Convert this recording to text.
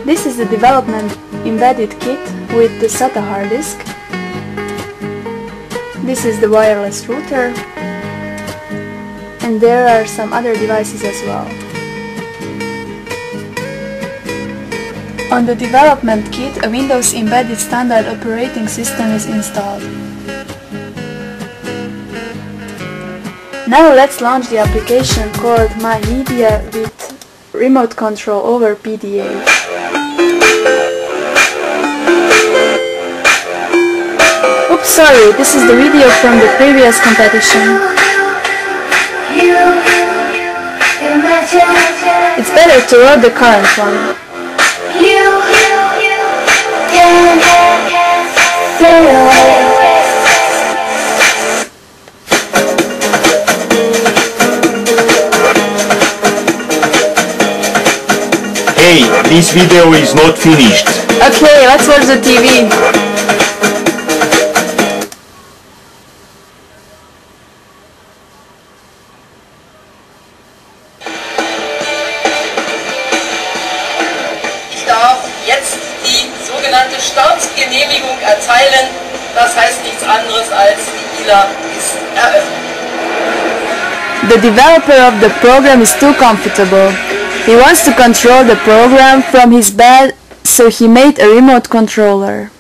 This is the development embedded kit with the SATA hard disk. This is the wireless router, and there are some other devices as well. On the development kit, a Windows embedded standard operating system is installed. Now let's launch the application called MyMedia with remote control over PDA. Oops, sorry, this is the video from the previous competition. It's better to load the current one. Hey, this video is not finished. Okay, let's watch the TV. Ich darf jetzt die sogenannte Startgenehmigung erteilen. Das heißt nichts anderes als die ILA ist eröffnet. The developer of the program is too comfortable. He wants to control the program from his bed, so he made a remote controller.